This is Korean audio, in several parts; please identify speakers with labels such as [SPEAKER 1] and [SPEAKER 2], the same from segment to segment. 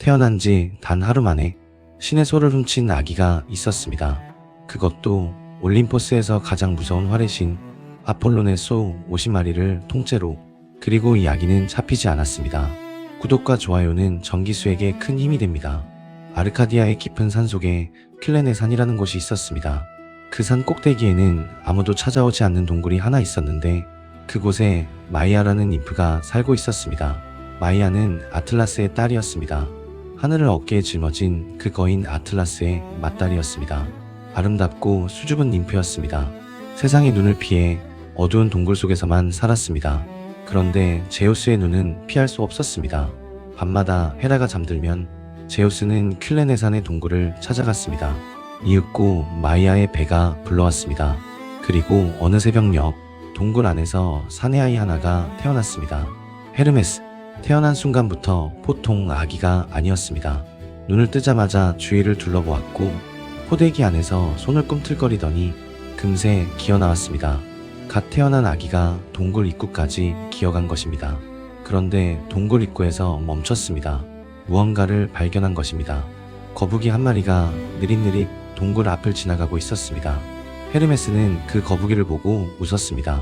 [SPEAKER 1] 태어난 지 단 하루 만에 신의 소를 훔친 아기가 있었습니다. 그것도 올림포스에서 가장 무서운 활의신 아폴론의 소 50마리를 통째로. 그리고 이 아기는 잡히지 않았습니다. 구독과 좋아요는 전기수에게 큰 힘이 됩니다. 아르카디아의 깊은 산속에 클레네 산이라는 곳이 있었습니다. 그 산 꼭대기에는 아무도 찾아오지 않는 동굴이 하나 있었는데 그곳에 마이아라는 ним프가 살고 있었습니다. 마이아는 아틀라스의 딸이었습니다. 하늘을 어깨에 짊어진 그 거인 아틀라스의 맏딸이었습니다. 아름답고 수줍은 ним프였습니다. 세상의 눈을 피해 어두운 동굴 속에서만 살았습니다. 그런데 제우스의 눈은 피할 수 없었습니다. 밤마다 헤라가 잠들면 제우스는 클레네산의 동굴을 찾아갔습니다. 이윽고 마이아의 배가 불러왔습니다. 그리고 어느 새벽녘 동굴 안에서 사내아이 하나가 태어났습니다. 헤르메스. 태어난 순간부터 보통 아기가 아니었습니다. 눈을 뜨자마자 주위를 둘러보았고 포대기 안에서 손을 꿈틀거리더니 금세 기어나왔습니다. 갓 태어난 아기가 동굴 입구까지 기어간 것입니다. 그런데 동굴 입구에서 멈췄습니다. 무언가를 발견한 것입니다. 거북이 한 마리가 느릿느릿 동굴 앞을 지나가고 있었습니다. 헤르메스는 그 거북이를 보고 웃었습니다.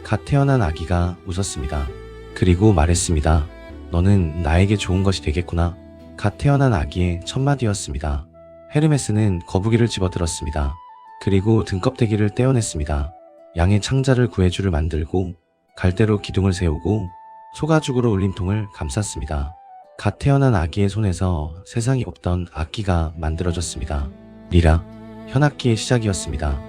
[SPEAKER 1] 갓 태어난 아기가 웃었습니다. 그리고 말했습니다. 너는 나에게 좋은 것이 되겠구나. 갓 태어난 아기의 첫 마디였습니다. 헤르메스는 거북이를 집어들었습니다. 그리고 등껍데기를 떼어냈습니다. 양의 창자를 구해줄을 만들고 갈대로 기둥을 세우고 소가죽으로 울림통을 감쌌습니다. 갓 태어난 아기의 손에서 세상에 없던 악기가 만들어졌습니다. 리라. 현악기의 시작이었습니다.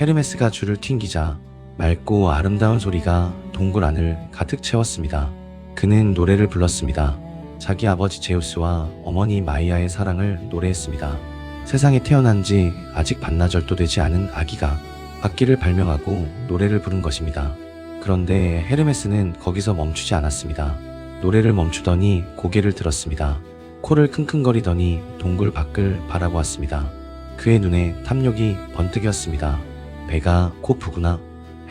[SPEAKER 1] 헤르메스가 줄을 튕기자 맑고 아름다운 소리가 동굴 안을 가득 채웠습니다. 그는 노래를 불렀습니다. 자기 아버지 제우스와 어머니 마이아의 사랑을 노래했습니다. 세상에 태어난 지 아직 반나절도 되지 않은 아기가 악기를 발명하고 노래를 부른 것입니다. 그런데 헤르메스는 거기서 멈추지 않았습니다. 노래를 멈추더니 고개를 들었습니다. 코를 킁킁거리더니 동굴 밖을 바라보았습니다. 그의 눈에 탐욕이 번뜩였습니다. 배가 고프구나.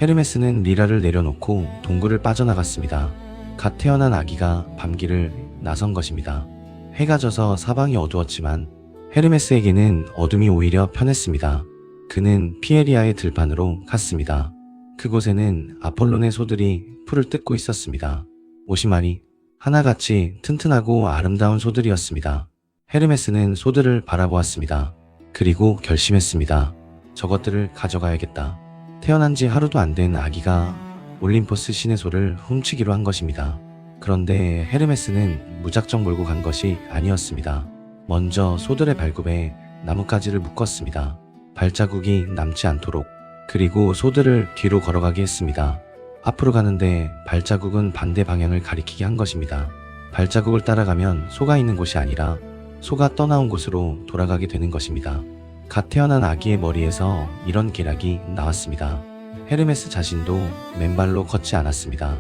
[SPEAKER 1] 헤르메스는 리라를 내려놓고 동굴을 빠져나갔습니다. 갓 태어난 아기가 밤길을 나선 것입니다. 해가 져서 사방이 어두웠지만 헤르메스에게는 어둠이 오히려 편했습니다. 그는 피에리아의 들판으로 갔습니다. 그곳에는 아폴론의 소들이 풀을 뜯고 있었습니다. 50마리, 하나같이 튼튼하고 아름다운 소들이었습니다. 헤르메스는 소들을 바라보았습니다. 그리고 결심했습니다. 저것들을 가져가야겠다. 태어난 지 하루도 안 된 아기가 올림포스 신의 소를 훔치기로 한 것입니다. 그런데 헤르메스는 무작정 몰고 간 것이 아니었습니다. 먼저 소들의 발굽에 나뭇가지를 묶었습니다. 발자국이 남지 않도록. 그리고 소들을 뒤로 걸어가게 했습니다. 앞으로 가는데 발자국은 반대 방향을 가리키게 한 것입니다. 발자국을 따라가면 소가 있는 곳이 아니라 소가 떠나온 곳으로 돌아가게 되는 것입니다. 갓 태어난 아기의 머리에서 이런 계략이 나왔습니다. 헤르메스 자신도 맨발로 걷지 않았습니다.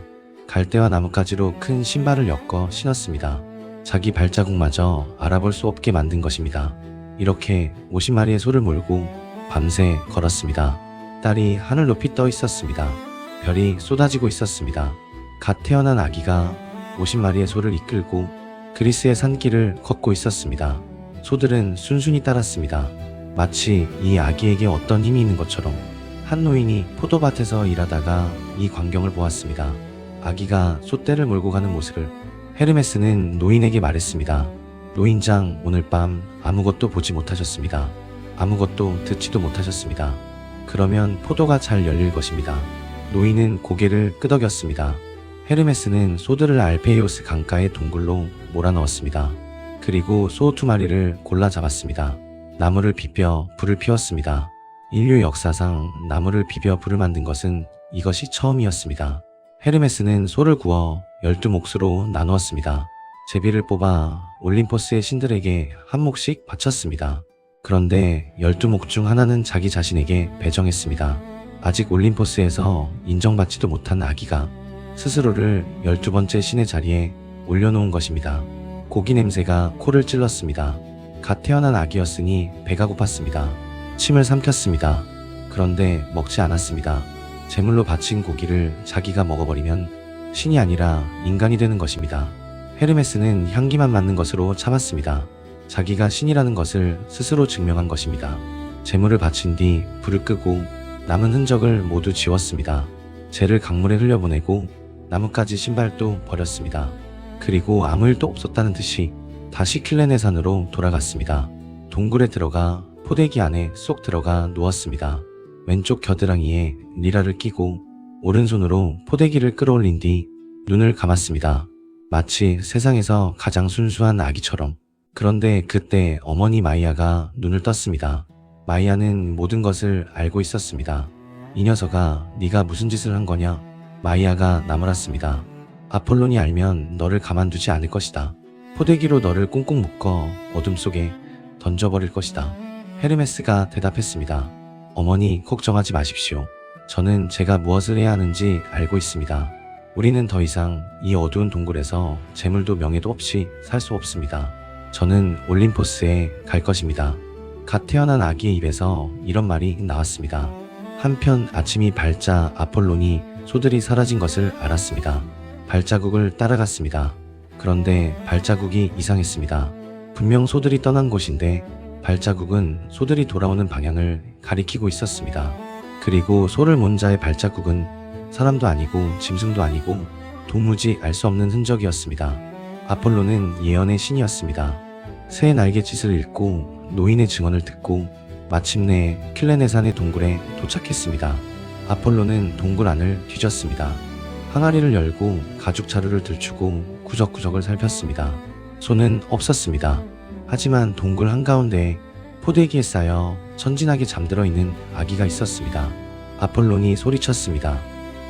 [SPEAKER 1] 갈대와 나뭇가지로 큰 신발을 엮어 신었습니다. 자기 발자국마저 알아볼 수 없게 만든 것입니다. 이렇게 50마리의 소를 몰고 밤새 걸었습니다. 달이 하늘 높이 떠 있었습니다. 별이 쏟아지고 있었습니다. 갓 태어난 아기가 50마리의 소를 이끌고 그리스의 산길을 걷고 있었습니다. 소들은 순순히 따랐습니다. 마치 이 아기에게 어떤 힘이 있는 것처럼. 한 노인이 포도밭에서 일하다가 이 광경을 보았습니다. 아기가 소떼를 몰고 가는 모습을. 헤르메스는 노인에게 말했습니다. 노인장, 오늘 밤 아무것도 보지 못하셨습니다. 아무것도 듣지도 못하셨습니다. 그러면 포도가 잘 열릴 것입니다. 노인은 고개를 끄덕였습니다. 헤르메스는 소들을 알페이오스 강가의 동굴로 몰아넣었습니다. 그리고 소 2마리를 골라 잡았습니다. 나무를 비벼 불을 피웠습니다. 인류 역사상 나무를 비벼 불을 만든 것은 이것이 처음이었습니다. 헤르메스는 소를 구워 12몫으로 나누었습니다. 제비를 뽑아 올림포스의 신들에게 한 몫씩 바쳤습니다. 그런데 12몫 중 하나는 자기 자신에게 배정했습니다. 아직 올림포스에서 인정받지도 못한 아기가 스스로를 12번째 신의 자리에 올려놓은 것입니다. 고기 냄새가 코를 찔렀습니다. 갓 태어난 아기였으니 배가 고팠습니다. 침을 삼켰습니다. 그런데 먹지 않았습니다. 제물로 바친 고기를 자기가 먹어버리면 신이 아니라 인간이 되는 것입니다. 헤르메스는 향기만 맡는 것으로 참았습니다. 자기가 신이라는 것을 스스로 증명한 것입니다. 제물을 바친 뒤 불을 끄고 남은 흔적을 모두 지웠습니다. 재를 강물에 흘려보내고 나뭇가지 신발도 버렸습니다. 그리고 아무 일도 없었다는 듯이 다시 킬레네산으로 돌아갔습니다. 동굴에 들어가 포대기 안에 쏙 들어가 누웠습니다. 왼쪽 겨드랑이에 리라를 끼고 오른손으로 포대기를 끌어올린 뒤 눈을 감았습니다. 마치 세상에서 가장 순수한 아기처럼. 그런데 그때 어머니 마이아가 눈을 떴습니다. 마이아는 모든 것을 알고 있었습니다. 이 녀석아, 네가 무슨 짓을 한 거냐? 마이아가 나무랐습니다. 아폴론이 알면 너를 가만두지 않을 것이다. 포대기로 너를 꽁꽁 묶어 어둠 속에 던져버릴 것이다. 헤르메스가 대답했습니다. 어머니, 걱정하지 마십시오. 저는 제가 무엇을 해야 하는지 알고 있습니다. 우리는 더 이상 이 어두운 동굴에서 재물도 명예도 없이 살 수 없습니다. 저는 올림포스에 갈 것입니다. 갓 태어난 아기의 입에서 이런 말이 나왔습니다. 한편 아침이 밝자 아폴론이 소들이 사라진 것을 알았습니다. 발자국을 따라갔습니다. 그런데 발자국이 이상했습니다. 분명 소들이 떠난 곳인데 발자국은 소들이 돌아오는 방향을 가리키고 있었습니다. 그리고 소를 몬 자의 발자국은 사람도 아니고 짐승도 아니고 도무지 알 수 없는 흔적이었습니다. 아폴로는 예언의 신이었습니다. 새의 날갯짓을 읽고 노인의 증언을 듣고 마침내 킬레네산의 동굴에 도착했습니다. 아폴로는 동굴 안을 뒤졌습니다. 항아리를 열고 가죽 자루를 들추고 구석구석을 살폈습니다. 소는 없었습니다. 하지만 동굴 한가운데에 포대기에 쌓여 천진하게 잠들어 있는 아기가 있었습니다. 아폴론이 소리쳤습니다.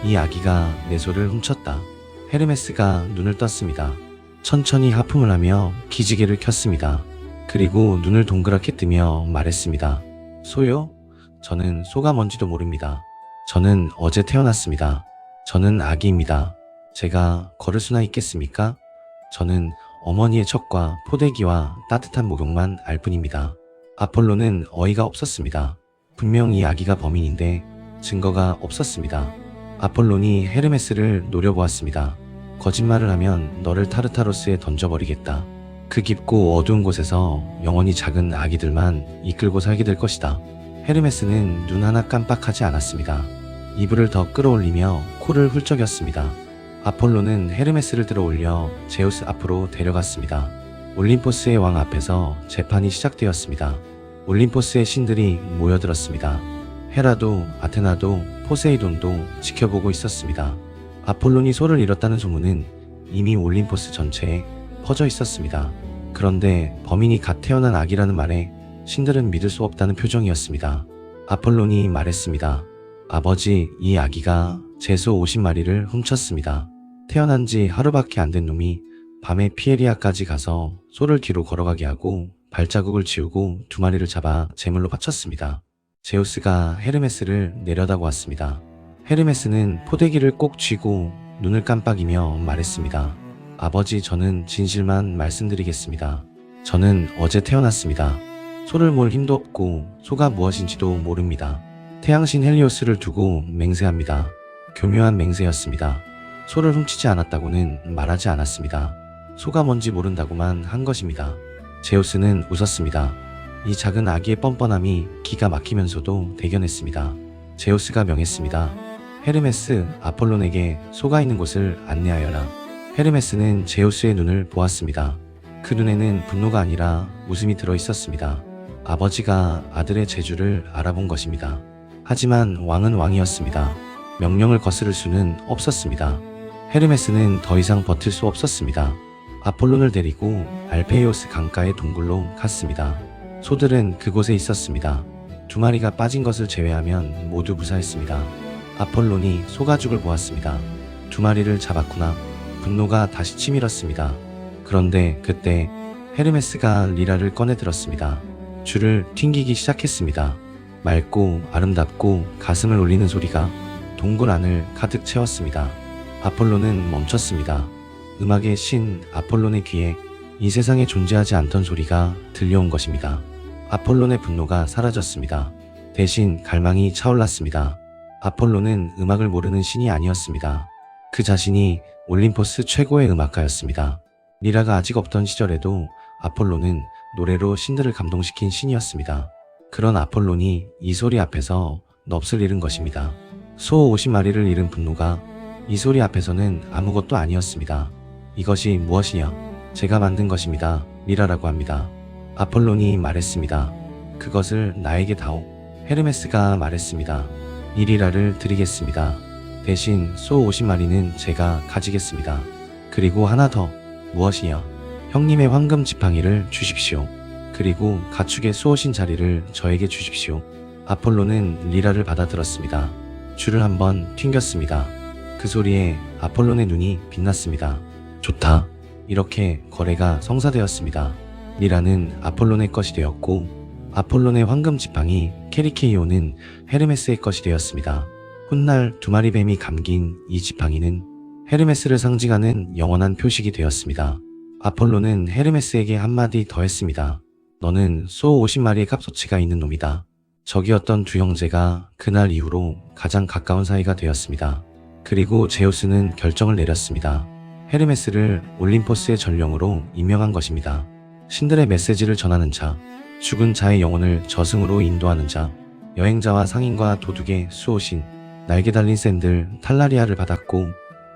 [SPEAKER 1] 이 아기가 내 소를 훔쳤다. 헤르메스가 눈을 떴습니다. 천천히 하품을 하며 기지개를 켰습니다. 그리고 눈을 동그랗게 뜨며 말했습니다. 소요? 저는 소가 뭔지도 모릅니다. 저는 어제 태어났습니다. 저는 아기입니다. 제가 걸을 수나 있겠습니까? 저는 어머니의 척과 포대기와 따뜻한 목욕만 알 뿐입니다. 아폴로는 어이가 없었습니다. 분명 이 아기가 범인인데 증거가 없었습니다. 아폴론이 헤르메스를 노려보았습니다. 거짓말을 하면 너를 타르타로스에 던져버리겠다. 그 깊고 어두운 곳에서 영원히 작은 아기들만 이끌고 살게 될 것이다. 헤르메스는 눈 하나 깜빡하지 않았습니다. 이불을 더 끌어올리며 코를 훌쩍였습니다. 아폴로는 헤르메스를 들어올려 제우스 앞으로 데려갔습니다. 올림포스의 왕 앞에서 재판이 시작되었습니다. 올림포스의 신들이 모여들었습니다. 헤라도 아테나도 포세이돈도 지켜보고 있었습니다. 아폴론이 소를 잃었다는 소문은 이미 올림포스 전체에 퍼져 있었습니다. 그런데 범인이 갓 태어난 아기라는 말에 신들은 믿을 수 없다는 표정이었습니다. 아폴론이 말했습니다. 아버지, 이 아기가 제 소 50마리를 훔쳤습니다. 태어난 지 하루밖에 안 된 놈이 밤에 피에리아까지 가서 소를 뒤로 걸어가게 하고 발자국을 지우고 2마리를 잡아 제물로 바쳤습니다. 제우스가 헤르메스를 내려다보았습니다. 헤르메스는 포대기를 꼭 쥐고 눈을 깜빡이며 말했습니다. 아버지, 저는 진실만 말씀드리겠습니다. 저는 어제 태어났습니다. 소를 몰 힘도 없고 소가 무엇인지도 모릅니다. 태양신 헬리오스를 두고 맹세합니다. 교묘한 맹세였습니다. 소를 훔치지 않았다고는 말하지 않았습니다. 소가 뭔지 모른다고만 한 것입니다. 제우스는 웃었습니다. 이 작은 아기의 뻔뻔함이 기가 막히면서도 대견했습니다. 제우스가 명했습니다. 헤르메스, 아폴론에게 소가 있는 곳을 안내하여라. 헤르메스는 제우스의 눈을 보았습니다. 그 눈에는 분노가 아니라 웃음이 들어 있었습니다. 아버지가 아들의 재주를 알아본 것입니다. 하지만 왕은 왕이었습니다. 명령을 거스를 수는 없었습니다. 헤르메스는 더 이상 버틸 수 없었습니다. 아폴론을 데리고 알페이오스 강가의 동굴로 갔습니다. 소들은 그곳에 있었습니다. 2마리가 빠진 것을 제외하면 모두 무사했습니다. 아폴론이 소가죽을 보았습니다. 2마리를 잡았구나. 분노가 다시 치밀었습니다. 그런데 그때 헤르메스가 리라를 꺼내 들었습니다. 줄을 튕기기 시작했습니다. 맑고 아름답고 가슴을 울리는 소리가 동굴 안을 가득 채웠습니다. 아폴론은 멈췄습니다. 음악의 신 아폴론의 귀에 이 세상에 존재하지 않던 소리가 들려온 것입니다. 아폴론의 분노가 사라졌습니다. 대신 갈망이 차올랐습니다. 아폴론은 음악을 모르는 신이 아니었습니다. 그 자신이 올림포스 최고의 음악가였습니다. 리라가 아직 없던 시절에도 아폴론은 노래로 신들을 감동시킨 신이었습니다. 그런 아폴론이 이 소리 앞에서 넋을 잃은 것입니다. 소 50마리를 잃은 분노가 이 소리 앞에서는 아무것도 아니었습니다. 이것이 무엇이냐? 제가 만든 것입니다. 리라라고 합니다. 아폴론이 말했습니다. 그것을 나에게 다오. 헤르메스가 말했습니다. 이 리라를 드리겠습니다. 대신 소 50마리는 제가 가지겠습니다. 그리고 하나 더. 무엇이냐? 형님의 황금 지팡이를 주십시오. 그리고 가축의 수호신 자리를 저에게 주십시오. 아폴론은 리라를 받아들었습니다. 줄을 한번 튕겼습니다. 그 소리에 아폴론의 눈이 빛났습니다. 좋다. 이렇게 거래가 성사되었습니다. 리라는 아폴론의 것이 되었고 아폴론의 황금 지팡이 케리케이오는 헤르메스의 것이 되었습니다. 훗날 2마리 뱀이 감긴 이 지팡이는 헤르메스를 상징하는 영원한 표식이 되었습니다. 아폴로는 헤르메스에게 한마디 더 했습니다. 너는 소 50마리의 값어치가 있는 놈이다. 적이었던 두 형제가 그날 이후로 가장 가까운 사이가 되었습니다. 그리고 제우스는 결정을 내렸습니다. 헤르메스를 올림포스의 전령으로 임명한 것입니다. 신들의 메시지를 전하는 자, 죽은 자의 영혼을 저승으로 인도하는 자, 여행자와 상인과 도둑의 수호신, 날개 달린 샌들 탈라리아를 받았고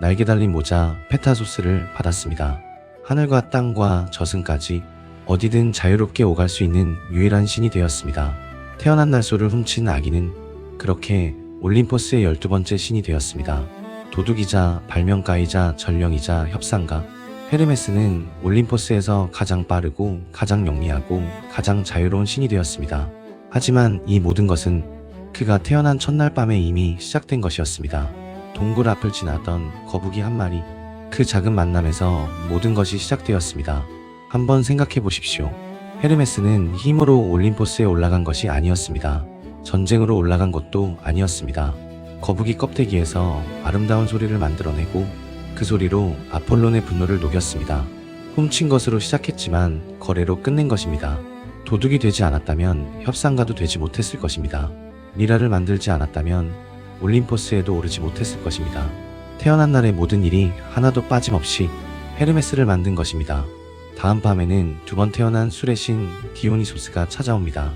[SPEAKER 1] 날개 달린 모자 페타소스를 받았습니다. 하늘과 땅과 저승까지 어디든 자유롭게 오갈 수 있는 유일한 신이 되었습니다. 태어난 날소를 훔친 아기는 그렇게 올림포스의 12번째 신이 되었습니다. 도둑이자 발명가이자 전령이자 협상가, 헤르메스는 올림포스에서 가장 빠르고 가장 영리하고 가장 자유로운 신이 되었습니다. 하지만 이 모든 것은 그가 태어난 첫날 밤에 이미 시작된 것이었습니다. 동굴 앞을 지나던 거북이 한 마리, 그 작은 만남에서 모든 것이 시작되었습니다. 한번 생각해 보십시오. 헤르메스는 힘으로 올림포스에 올라간 것이 아니었습니다. 전쟁으로 올라간 것도 아니었습니다. 거북이 껍데기에서 아름다운 소리를 만들어내고 그 소리로 아폴론의 분노를 녹였습니다. 훔친 것으로 시작했지만 거래로 끝낸 것입니다. 도둑이 되지 않았다면 협상가도 되지 못했을 것입니다. 리라를 만들지 않았다면 올림포스에도 오르지 못했을 것입니다. 태어난 날의 모든 일이 하나도 빠짐없이 헤르메스를 만든 것입니다. 다음 밤에는 2번 태어난 술의 신 디오니소스가 찾아옵니다.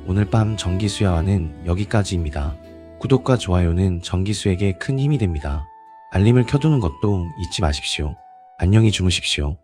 [SPEAKER 1] 오늘 밤 정기수야와는 여기까지입니다. 구독과 좋아요는 정기수에게 큰 힘이 됩니다. 알림을 켜두는 것도 잊지 마십시오. 안녕히 주무십시오.